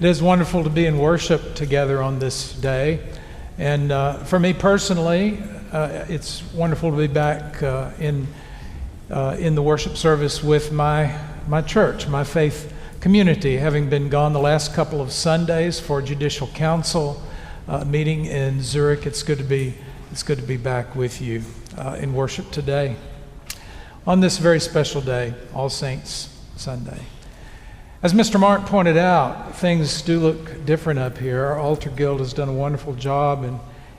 It is wonderful to be in worship together on this day. And for me personally, it's wonderful to be back in the worship service with my church, my faith community, having been gone the last couple of Sundays for Judicial Council meeting in Zurich. It's good to be back with you in worship today on this very special day, All Saints Sunday. As Mr. Mark pointed out, things do look different up here. Our Altar Guild has done a wonderful job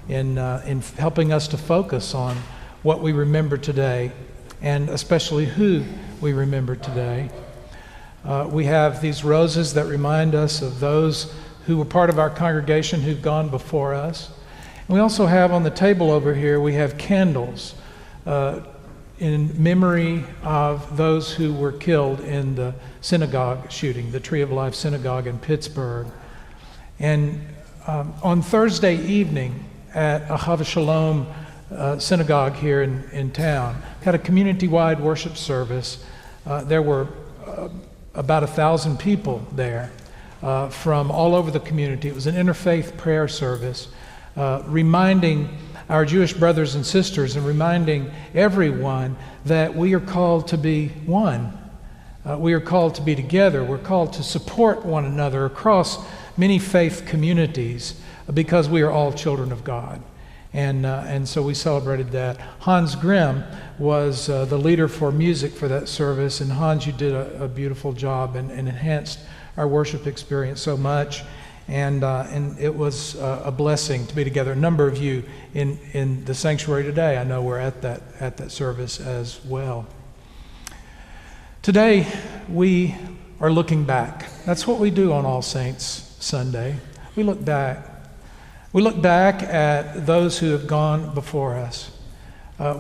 in helping us to focus on what we remember today, and especially who we remember today. We have these roses that remind us of those who were part of our congregation who've gone before us. And we also have on the table over here, we have candles in memory of those who were killed in the synagogue shooting, the Tree of Life Synagogue in Pittsburgh. And on Thursday evening at Ahava Shalom synagogue here in town, had a community-wide worship service. There were about 1,000 people there from all over the community. It was an interfaith prayer service, reminding our Jewish brothers and sisters and reminding everyone that we are called to be one. We are called to be together. We're called to support one another across many faith communities because we are all children of God. And so we celebrated that. Hans Grimm was the leader for music for that service. And Hans, you did a beautiful job and enhanced our worship experience so much. And it was a blessing to be together. A number of you in the sanctuary today, I know, were at that service as well. Today, we are looking back. That's what we do on All Saints Sunday. We look back. We look back at those who have gone before us.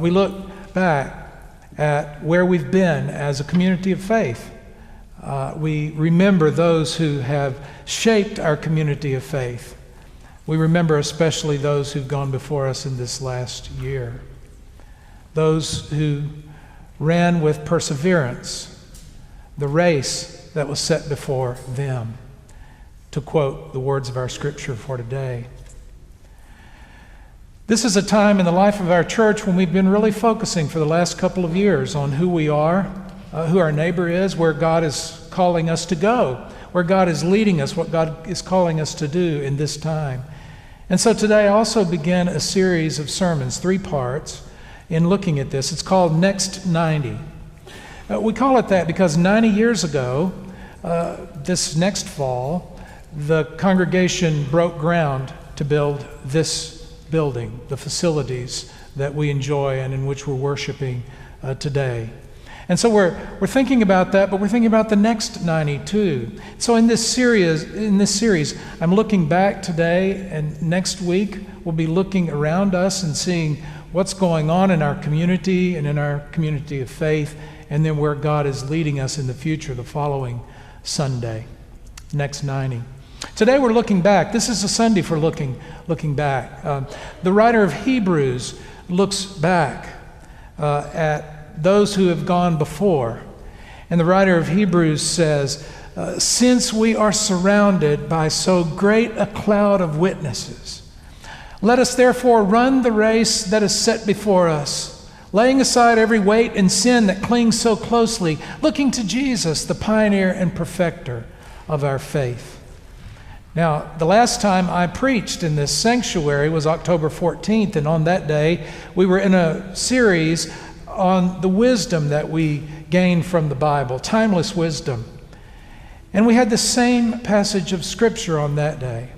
We look back at where we've been as a community of faith. We remember those who have shaped our community of faith. We remember especially those who've gone before us in this last year. Those who ran with perseverance the race that was set before them, to quote the words of our scripture for today. This is a time in the life of our church when we've been really focusing for the last couple of years on who we are, who our neighbor is, where God is calling us to go, where God is leading us, what God is calling us to do in this time. And so today I also began a series of sermons, 3 parts, in looking at this. It's called Next 90. We call it that because 90 years ago, this next fall, the congregation broke ground to build this building, the facilities that we enjoy and in which we're worshiping today. And so we're thinking about that, but we're thinking about the next 90 too. So in this series, I'm looking back today, and next week we'll be looking around us and seeing what's going on in our community and in our community of faith, and then where God is leading us in the future, the following Sunday, next 90. Today we're looking back. This is a Sunday for looking back. The writer of Hebrews looks back at those who have gone before. And the writer of Hebrews says, since we are surrounded by so great a cloud of witnesses, let us therefore run the race that is set before us, laying aside every weight and sin that clings so closely, looking to Jesus, the pioneer and perfecter of our faith. Now, the last time I preached in this sanctuary was October 14th, and on that day we were in a series on the wisdom that we gain from the Bible, timeless wisdom. And we had the same passage of Scripture on that day.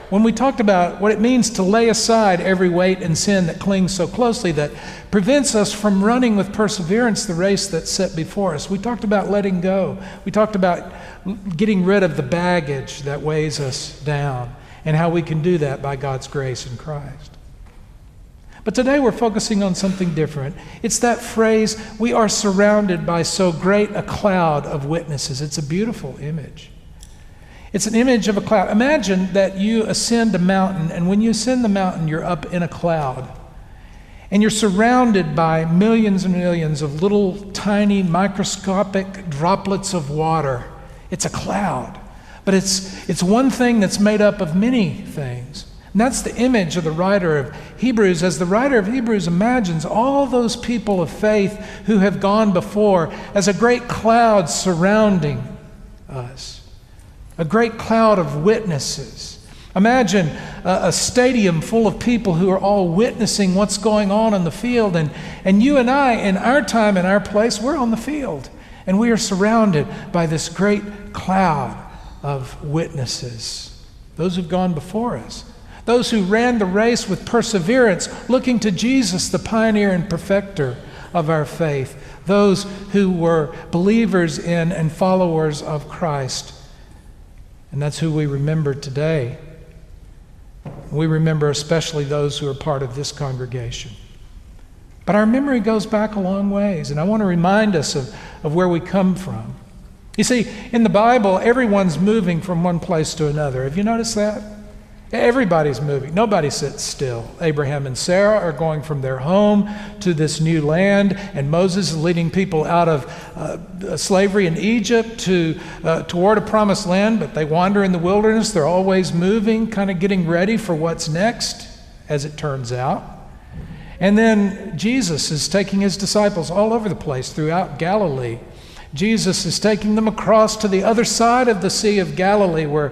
When we talked about what it means to lay aside every weight and sin that clings so closely that prevents us from running with perseverance the race that's set before us, we talked about letting go. We talked about getting rid of the baggage that weighs us down and how we can do that by God's grace in Christ. But today we're focusing on something different. It's that phrase, we are surrounded by so great a cloud of witnesses. It's a beautiful image. It's an image of a cloud. Imagine that you ascend a mountain, and when you ascend the mountain, you're up in a cloud. And you're surrounded by millions and millions of little tiny microscopic droplets of water. It's a cloud. But it's one thing that's made up of many things. And that's the image of the writer of Hebrews, as the writer of Hebrews imagines all those people of faith who have gone before as a great cloud surrounding us, a great cloud of witnesses. Imagine a stadium full of people who are all witnessing what's going on in the field. And you and I, in our time, in our place, we're on the field. And we are surrounded by this great cloud of witnesses. Those who've gone before us. Those who ran the race with perseverance, looking to Jesus, the pioneer and perfecter of our faith. Those who were believers in and followers of Christ. And that's who we remember today. We remember especially those who are part of this congregation. But our memory goes back a long ways, and I want to remind us of where we come from. You see, in the Bible, everyone's moving from one place to another. Have you noticed that? Everybody's moving. Nobody sits still. Abraham and Sarah are going from their home to this new land, and Moses is leading people out of slavery in Egypt toward a promised land, but they wander in the wilderness. They're always moving, kind of getting ready for what's next, as it turns out. And then Jesus is taking his disciples all over the place throughout Galilee. Jesus is taking them across to the other side of the Sea of Galilee, where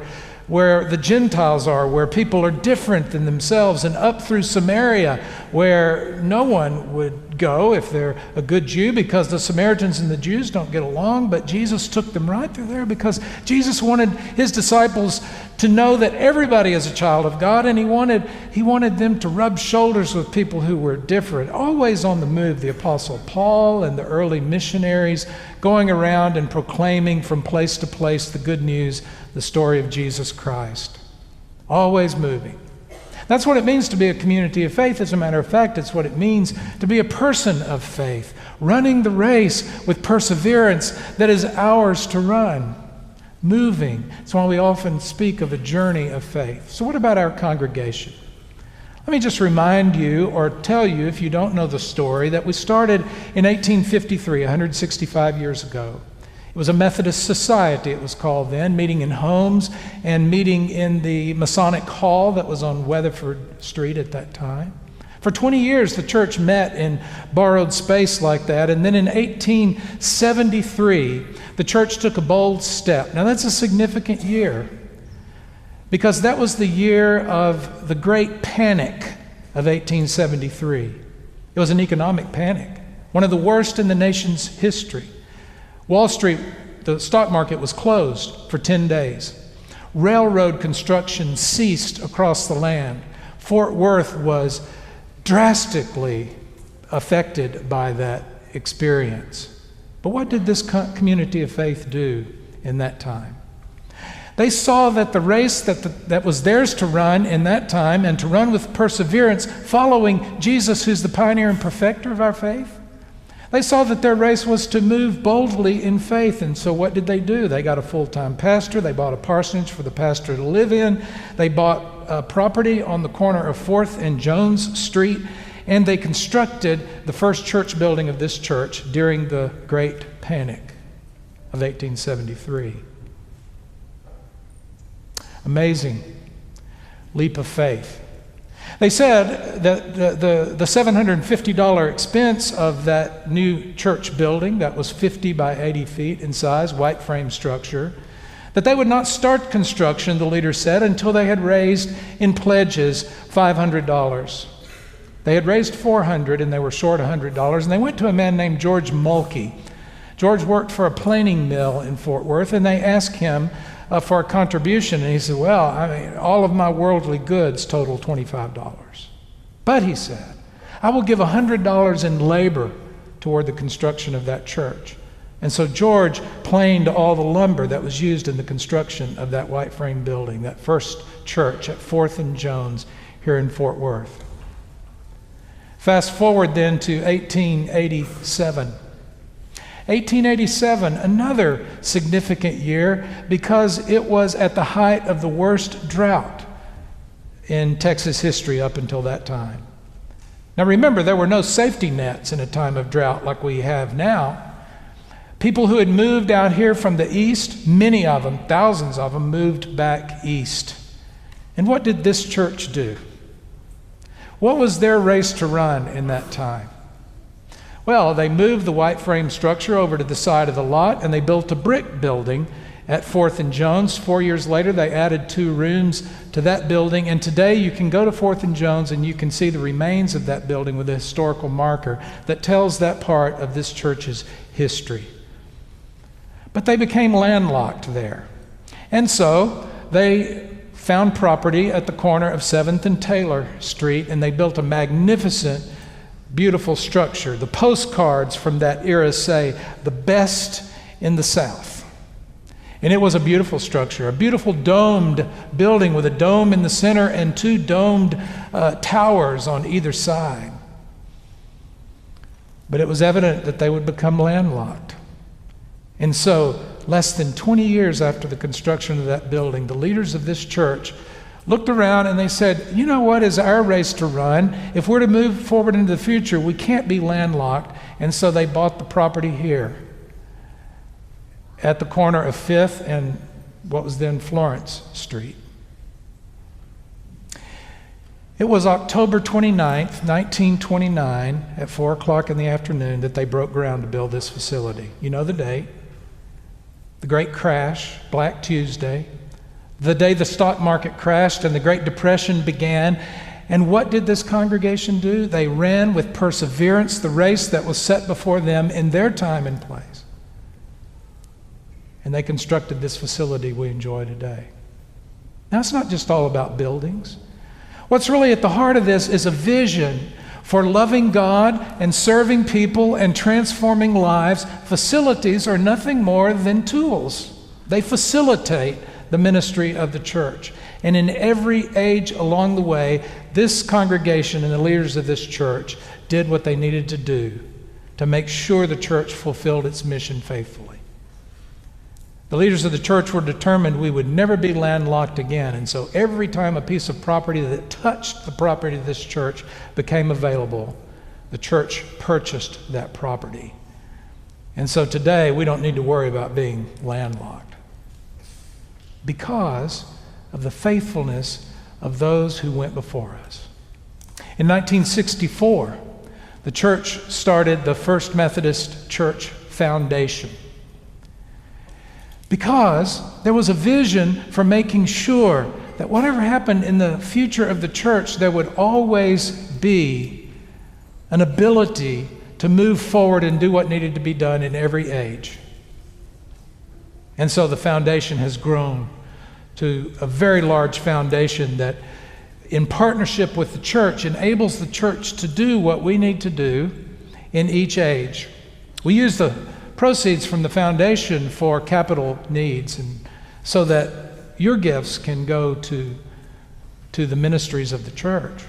the Gentiles are, where people are different than themselves, and up through Samaria, where no one would go if they're a good Jew, because the Samaritans and the Jews don't get along. But Jesus took them right through there because Jesus wanted his disciples to know that everybody is a child of God, and he wanted them to rub shoulders with people who were different. Always on the move, the Apostle Paul and the early missionaries going around and proclaiming from place to place the good news, the story of Jesus Christ. Always moving. That's what it means to be a community of faith. As a matter of fact, it's what it means to be a person of faith, running the race with perseverance that is ours to run, moving. That's why we often speak of a journey of faith. So what about our congregation? Let me just remind you, or tell you if you don't know the story, that we started in 1853, 165 years ago. It was a Methodist society, it was called then, meeting in homes and meeting in the Masonic Hall that was on Weatherford Street at that time. For 20 years, the church met in borrowed space like that, and then in 1873, the church took a bold step. Now that's a significant year, because that was the year of the Great Panic of 1873. It was an economic panic, one of the worst in the nation's history. Wall Street, the stock market was closed for 10 days. Railroad construction ceased across the land. Fort Worth was drastically affected by that experience. But what did this community of faith do in that time? They saw that the race that was theirs to run in that time, and to run with perseverance, following Jesus, who's the pioneer and perfecter of our faith, they saw that their race was to move boldly in faith. And so what did they do? They got a full-time pastor. They bought a parsonage for the pastor to live in. They bought property on the corner of 4th and Jones Street. And they constructed the first church building of this church during the Great Panic of 1873. Amazing leap of faith. They said that the $750 expense of that new church building, that was 50 by 80 feet in size, white frame structure, that they would not start construction, the leader said, until they had raised in pledges $500. They had raised $400 and they were short $100, and they went to a man named George Mulkey. George worked for a planing mill in Fort Worth, and they asked him for a contribution, and he said, well, all of my worldly goods total $25. But he said, I will give $100 in labor toward the construction of that church. And so George planed all the lumber that was used in the construction of that white frame building, that first church at 4th and Jones here in Fort Worth. Fast forward then to 1887. 1887, another significant year, because it was at the height of the worst drought in Texas history up until that time. Now remember, there were no safety nets in a time of drought like we have now, People who had moved out here from the east, many of them, thousands of them, moved back east. And what did this church do? What was their race to run in that time? Well, they moved the white frame structure over to the side of the lot, and they built a brick building at 4th and Jones. 4 years later, they added 2 rooms to that building, and today you can go to 4th and Jones and you can see the remains of that building with a historical marker that tells that part of this church's history. But they became landlocked there. And so they found property at the corner of 7th and Taylor Street, and they built a magnificent, beautiful structure. The postcards from that era say, "the best in the South." And it was a beautiful structure, a beautiful domed building with a dome in the center and 2 domed towers on either side. But it was evident that they would become landlocked. And so, less than 20 years after the construction of that building, the leaders of this church looked around and they said, you know what is our race to run? If we're to move forward into the future, we can't be landlocked. And so they bought the property here at the corner of 5th and what was then Florence Street. It was October 29th, 1929, at 4 o'clock in the afternoon that they broke ground to build this facility. You know the date. The great crash, Black Tuesday, the day the stock market crashed and the Great Depression began. And what did this congregation do? They ran with perseverance the race that was set before them in their time and place. And they constructed this facility we enjoy today. Now, it's not just all about buildings. What's really at the heart of this is a vision for loving God and serving people and transforming lives. Facilities are nothing more than tools. They facilitate the ministry of the church. And in every age along the way, this congregation and the leaders of this church did what they needed to do to make sure the church fulfilled its mission faithfully. The leaders of the church were determined we would never be landlocked again. And so every time a piece of property that touched the property of this church became available, the church purchased that property. And so today we don't need to worry about being landlocked because of the faithfulness of those who went before us. In 1964, the church started the First Methodist Church Foundation, because there was a vision for making sure that whatever happened in the future of the church, there would always be an ability to move forward and do what needed to be done in every age. And so the foundation has grown to a very large foundation that, in partnership with the church, enables the church to do what we need to do in each age. We use the proceeds from the foundation for capital needs, and so that your gifts can go to the ministries of the church.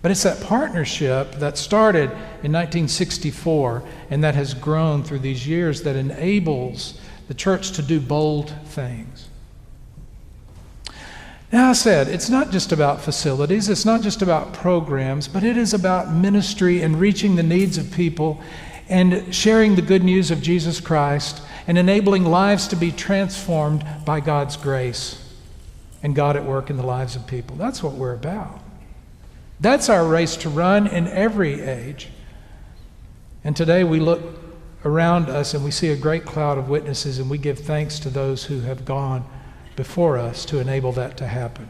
But it's that partnership that started in 1964 and that has grown through these years that enables the church to do bold things. Now, I said, it's not just about facilities, it's not just about programs, but it is about ministry and reaching the needs of people and sharing the good news of Jesus Christ and enabling lives to be transformed by God's grace and God at work in the lives of people. That's what we're about. That's our race to run in every age. And today we look around us and we see a great cloud of witnesses, and we give thanks to those who have gone before us to enable that to happen.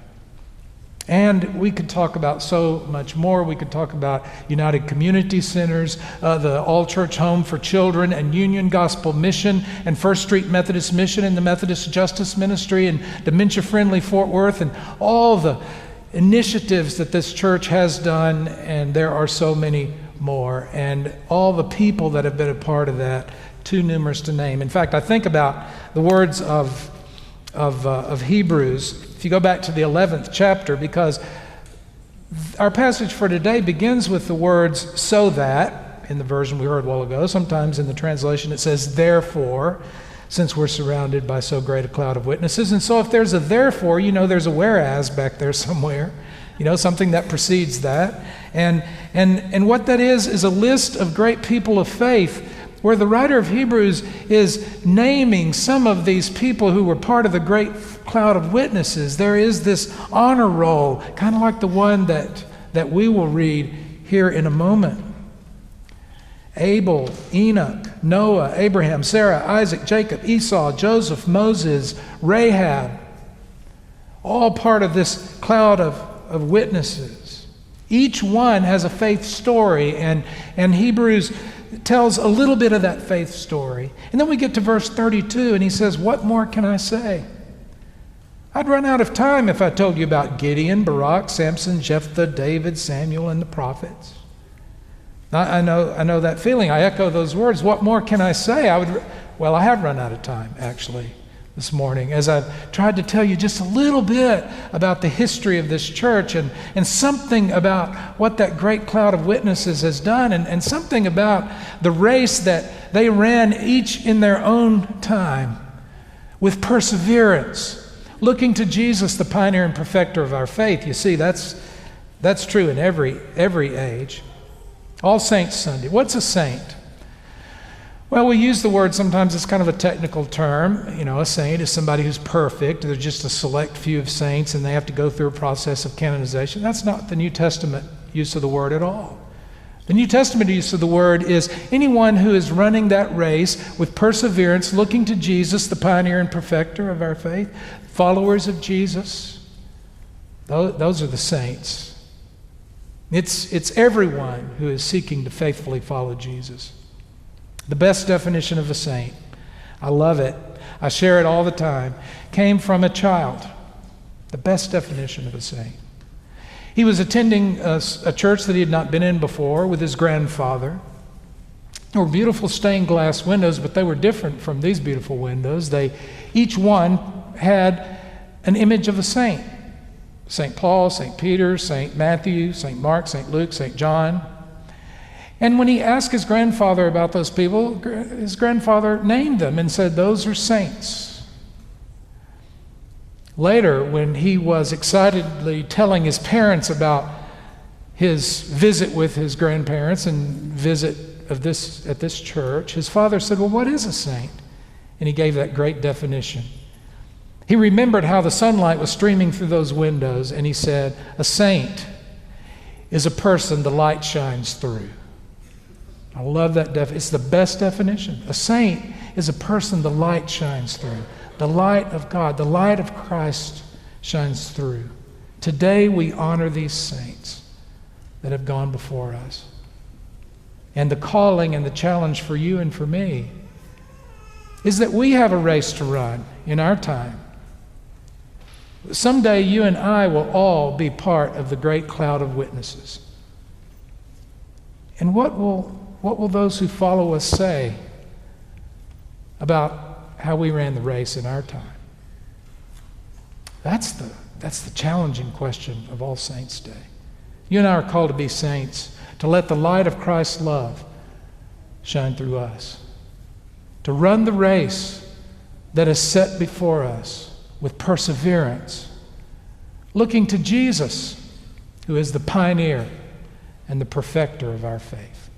And we could talk about so much more. We could talk about United Community Centers, the All-Church Home for Children, and Union Gospel Mission, and First Street Methodist Mission, and the Methodist Justice Ministry, and Dementia Friendly Fort Worth, and all the initiatives that this church has done, and there are so many more, and all the people that have been a part of that, too numerous to name. In fact, I think about the words of Hebrews. If you go back to the 11th chapter, because our passage for today begins with the words "so that," in the version we heard a while ago. Sometimes in the translation it says "therefore," since we're surrounded by so great a cloud of witnesses. And so if there's a "therefore," there's a "whereas" back there somewhere, something that precedes that. And what that is a list of great people of faith where the writer of Hebrews is naming some of these people who were part of the great cloud of witnesses. There is this honor roll, kind of like the one that we will read here in a moment. Abel, Enoch, Noah, Abraham, Sarah, Isaac, Jacob, Esau, Joseph, Moses, Rahab, all part of this cloud of witnesses. Each one has a faith story, and Hebrews tells a little bit of that faith story. And then we get to verse 32, and he says, what more can I say? I'd run out of time if I told you about Gideon, Barak, Samson, Jephthah, David, Samuel, and the prophets. I know that feeling. I echo those words. What more can I say? I have run out of time, actually, this morning, as I've tried to tell you just a little bit about the history of this church and something about what that great cloud of witnesses has done and something about the race that they ran each in their own time with perseverance, looking to Jesus, the pioneer and perfecter of our faith. You see, that's true in every age. All Saints Sunday. What's a saint? Well, we use the word sometimes, it's kind of a technical term. You know, a saint is somebody who's perfect. There's just a select few of saints and they have to go through a process of canonization. That's not the New Testament use of the word at all. The New Testament use of the word is anyone who is running that race with perseverance, looking to Jesus, the pioneer and perfecter of our faith, followers of Jesus. Those are the saints. It's everyone who is seeking to faithfully follow Jesus. The best definition of a saint, I love it, I share it all the time, came from a child. The best definition of a saint. He was attending a church that he had not been in before with his grandfather. There were beautiful stained glass windows, but they were different from these beautiful windows. Each one had an image of a saint. St. Paul, St. Peter, St. Matthew, St. Mark, St. Luke, St. John. And when he asked his grandfather about those people, his grandfather named them and said, those are saints. Later, when he was excitedly telling his parents about his visit with his grandparents and visit at this church, his father said, well, what is a saint? And he gave that great definition. He remembered how the sunlight was streaming through those windows, and he said, a saint is a person the light shines through. I love that definition. It's the best definition. A saint is a person the light shines through. The light of God, the light of Christ shines through. Today we honor these saints that have gone before us. And the calling and the challenge for you and for me is that we have a race to run in our time. Someday you and I will all be part of the great cloud of witnesses. And what will those who follow us say about how we ran the race in our time? That's the challenging question of All Saints' Day. You and I are called to be saints, to let the light of Christ's love shine through us, to run the race that is set before us with perseverance, looking to Jesus, who is the pioneer and the perfecter of our faith.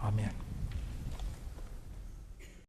Amen.